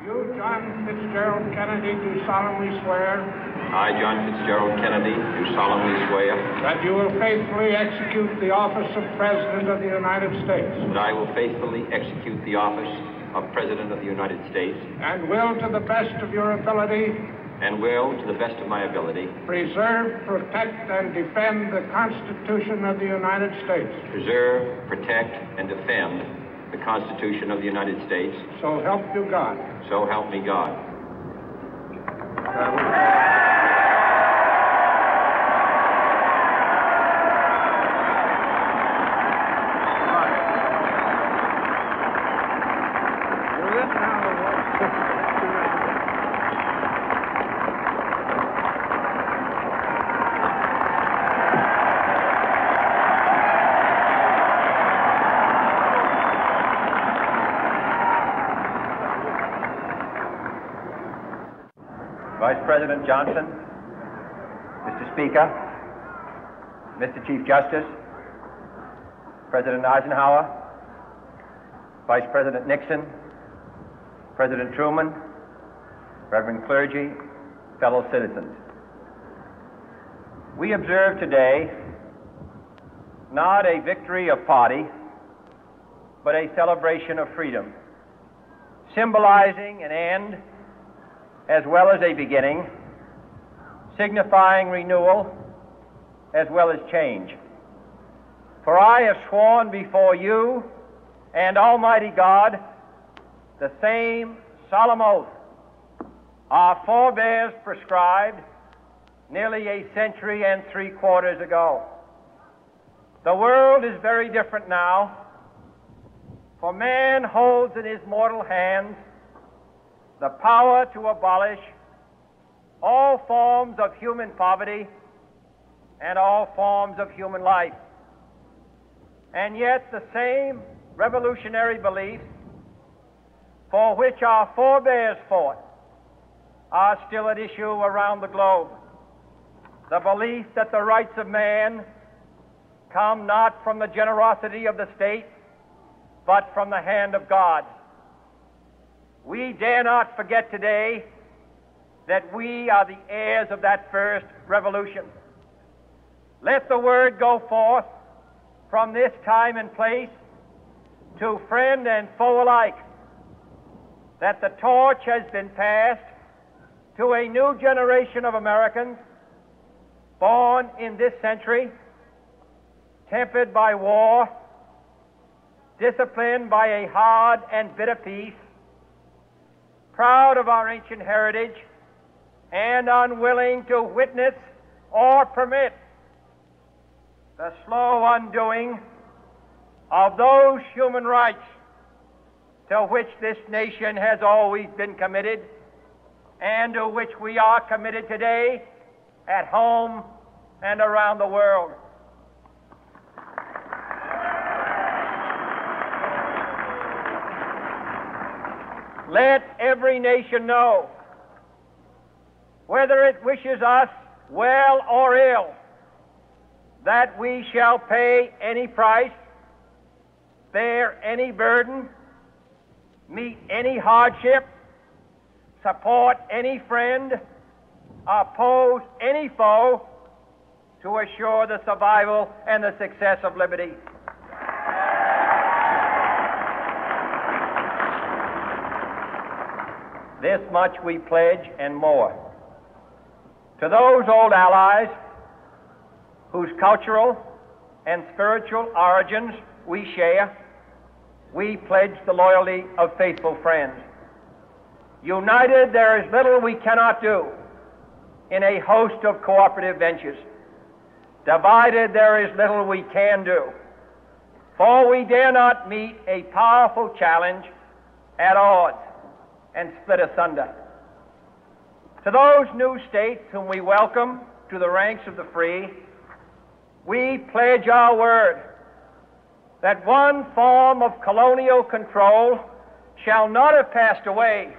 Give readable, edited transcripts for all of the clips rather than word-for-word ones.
You, John Fitzgerald Kennedy, do solemnly swear. I, John Fitzgerald Kennedy, do solemnly swear. That you will faithfully execute the office of President of the United States. That I will faithfully execute the office of President of the United States. And will, to the best of your ability. And will, to the best of my ability. Preserve, protect, and defend the Constitution of the United States. Preserve, protect, and defend the Constitution of the United States. So help you God. So help me God. Vice President Johnson, Mr. Speaker, Mr. Chief Justice, President Eisenhower, Vice President Nixon, President Truman, Reverend clergy, fellow citizens. We observe today not a victory of party, but a celebration of freedom, symbolizing an end as well as a beginning, signifying renewal as well as change. For I have sworn before you and Almighty God the same solemn oath our forebears prescribed nearly a century and 3/4 ago. The world is very different now, for man holds in his mortal hands the power to abolish all forms of human poverty and all forms of human life. And yet the same revolutionary beliefs for which our forebears fought are still at issue around the globe. The belief that the rights of man come not from the generosity of the state, but from the hand of God. We dare not forget today that we are the heirs of that first revolution. Let the word go forth from this time and place to friend and foe alike that the torch has been passed to a new generation of Americans born in this century, tempered by war, disciplined by a hard and bitter peace, proud of our ancient heritage, and unwilling to witness or permit the slow undoing of those human rights to which this nation has always been committed and to which we are committed today at home and around the world. Let every nation know, whether it wishes us well or ill, that we shall pay any price, bear any burden, meet any hardship, support any friend, oppose any foe, to assure the survival and the success of liberty. This much we pledge and more. To those old allies whose cultural and spiritual origins we share, we pledge the loyalty of faithful friends. United, there is little we cannot do in a host of cooperative ventures. Divided, there is little we can do, for we dare not meet a powerful challenge at odds and split asunder. To those new states whom we welcome to the ranks of the free, we pledge our word that one form of colonial control shall not have passed away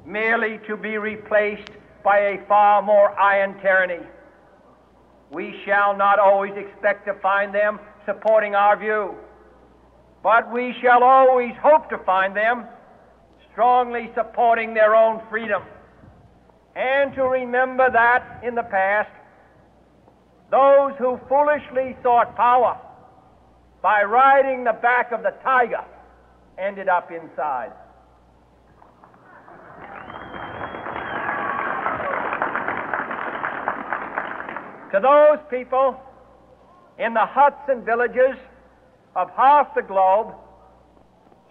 merely to be replaced by a far more iron tyranny. We shall not always expect to find them supporting our view, but we shall always hope to find them strongly supporting their own freedom, and to remember that in the past, those who foolishly sought power by riding the back of the tiger ended up inside. To those people in the huts and villages of half the globe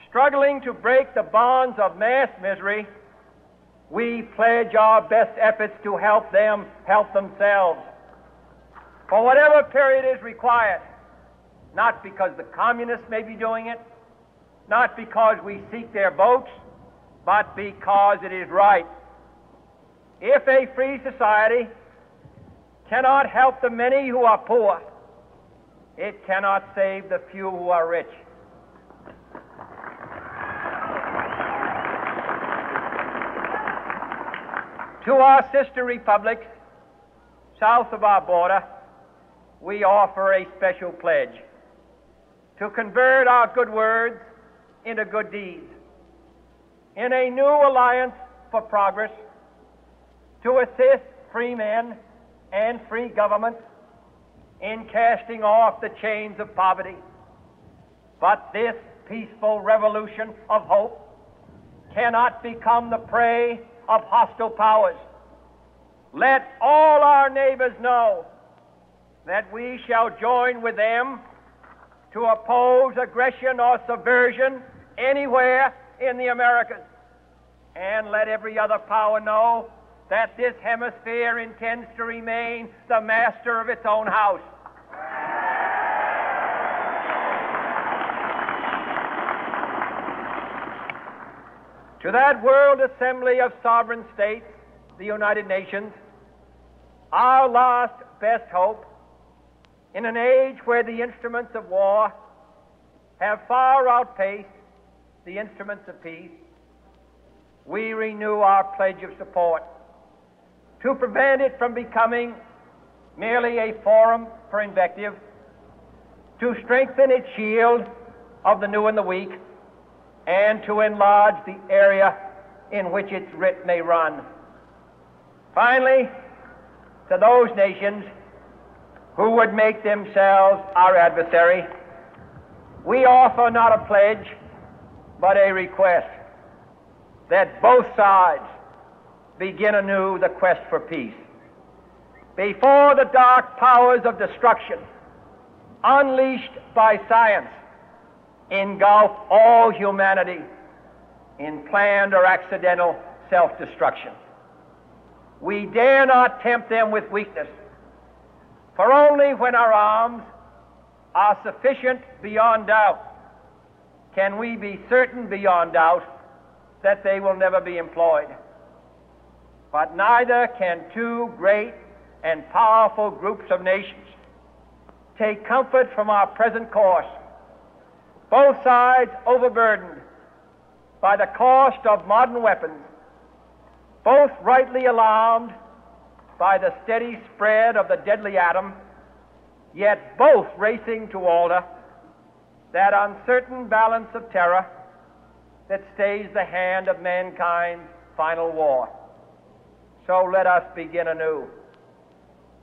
struggling to break the bonds of mass misery, we pledge our best efforts to help them help themselves for whatever period is required, not because the communists may be doing it, not because we seek their votes, but because it is right. If a free society cannot help the many who are poor, it cannot save the few who are rich. To our sister republics south of our border, we offer a special pledge to convert our good words into good deeds, in a new alliance for progress, to assist free men and free governments in casting off the chains of poverty. But this peaceful revolution of hope cannot become the prey of hostile powers. Let all our neighbors know that we shall join with them to oppose aggression or subversion anywhere in the Americas. And let every other power know that this hemisphere intends to remain the master of its own house. To that world assembly of sovereign states, the United Nations, our last best hope, in an age where the instruments of war have far outpaced the instruments of peace, we renew our pledge of support to prevent it from becoming merely a forum for invective, to strengthen its shield of the new and the weak, and to enlarge the area in which its writ may run. Finally, to those nations who would make themselves our adversary, we offer not a pledge, but a request that both sides begin anew the quest for peace. Before the dark powers of destruction, unleashed by science, engulf all humanity in planned or accidental self-destruction, we dare not tempt them with weakness, for only when our arms are sufficient beyond doubt can we be certain beyond doubt that they will never be employed. But neither can two great and powerful groups of nations take comfort from our present course, both sides overburdened by the cost of modern weapons, both rightly alarmed by the steady spread of the deadly atom, yet both racing to alter that uncertain balance of terror that stays the hand of mankind's final war. So let us begin anew,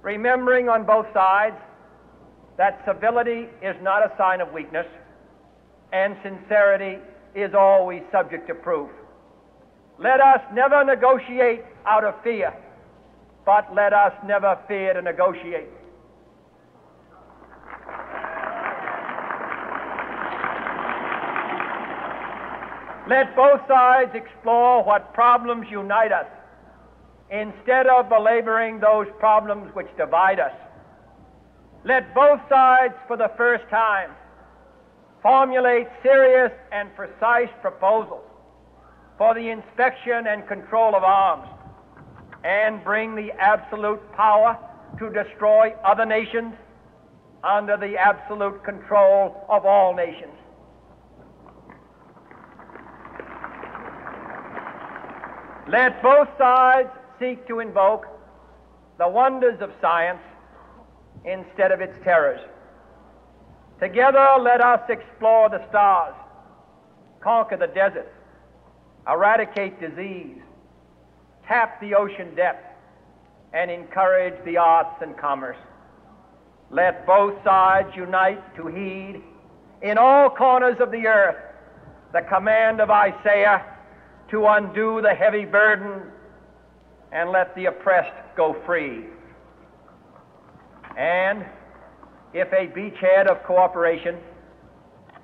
remembering on both sides that civility is not a sign of weakness, and sincerity is always subject to proof. Let us never negotiate out of fear, but let us never fear to negotiate. Let both sides explore what problems unite us, instead of belaboring those problems which divide us. Let both sides, for the first time, formulate serious and precise proposals for the inspection and control of arms, and bring the absolute power to destroy other nations under the absolute control of all nations. Let both sides seek to invoke the wonders of science instead of its terrors. Together, let us explore the stars, conquer the deserts, eradicate disease, tap the ocean depths, and encourage the arts and commerce. Let both sides unite to heed in all corners of the earth the command of Isaiah to undo the heavy burden and let the oppressed go free. And if a beachhead of cooperation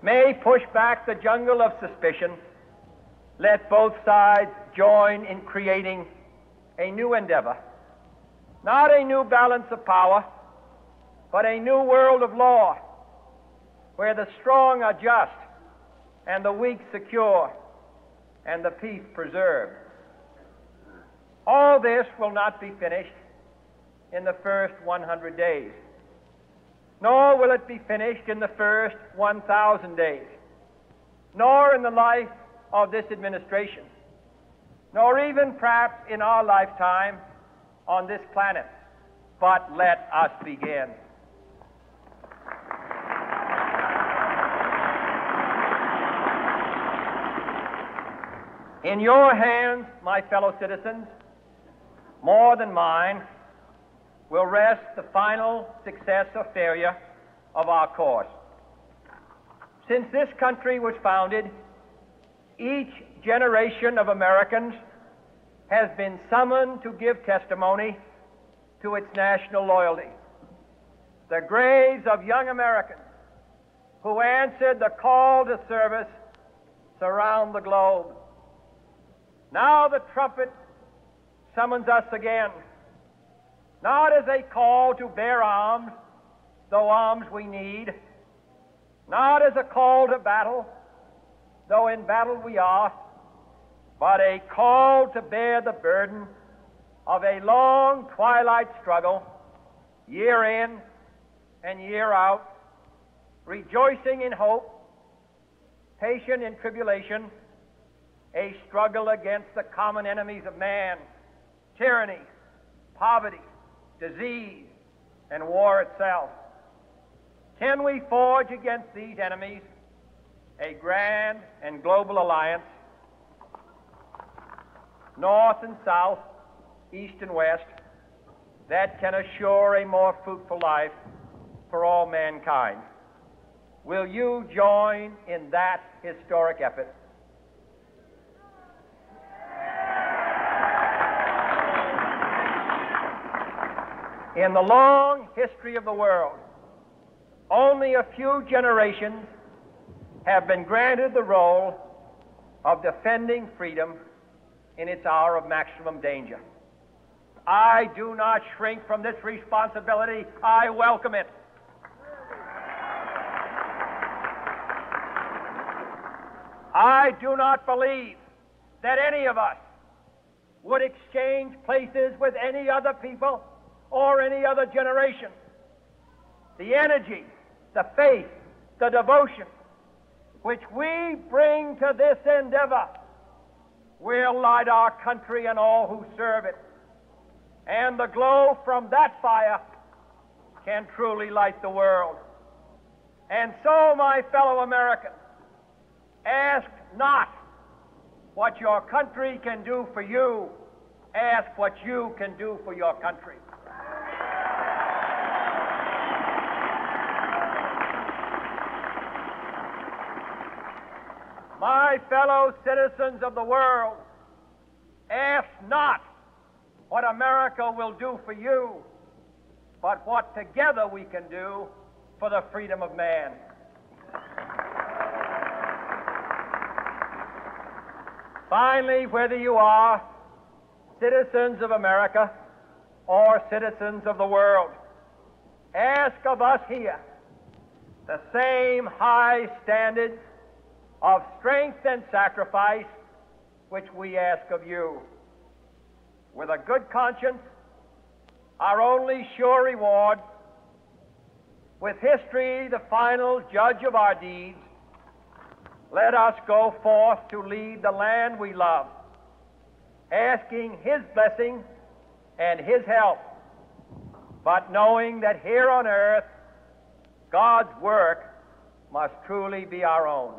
may push back the jungle of suspicion, let both sides join in creating a new endeavor, not a new balance of power, but a new world of law, where the strong are just and the weak secure and the peace preserved. All this will not be finished in the first 100 days, nor will it be finished in the first 1,000 days, nor in the life of this administration, nor even perhaps in our lifetime on this planet. But let us begin. In your hands, my fellow citizens, more than mine, will rest the final success or failure of our course. Since this country was founded, each generation of Americans has been summoned to give testimony to its national loyalty. The graves of young Americans who answered the call to service surround the globe. Now the trumpet summons us again, not as a call to bear arms, though arms we need, not as a call to battle, though in battle we are, but a call to bear the burden of a long twilight struggle, year in and year out, rejoicing in hope, patient in tribulation, a struggle against the common enemies of man, tyranny, poverty, disease, and war itself. Can we forge against these enemies a grand and global alliance, north and south, east and west, that can assure a more fruitful life for all mankind? Will you join in that historic effort? In the long history of the world, only a few generations have been granted the role of defending freedom in its hour of maximum danger. I do not shrink from this responsibility. I welcome it. I do not believe that any of us would exchange places with any other people or any other generation. The energy, the faith, the devotion which we bring to this endeavor will light our country and all who serve it. And the glow from that fire can truly light the world. And so, my fellow Americans, ask not what your country can do for you, ask what you can do for your country. My fellow citizens of the world, ask not what America will do for you, but what together we can do for the freedom of man. Finally, whether you are citizens of America or citizens of the world, ask of us here the same high standards of strength and sacrifice which we ask of you. With a good conscience, our only sure reward, with history the final judge of our deeds, let us go forth to lead the land we love, asking His blessing and His help, but knowing that here on earth God's work must truly be our own.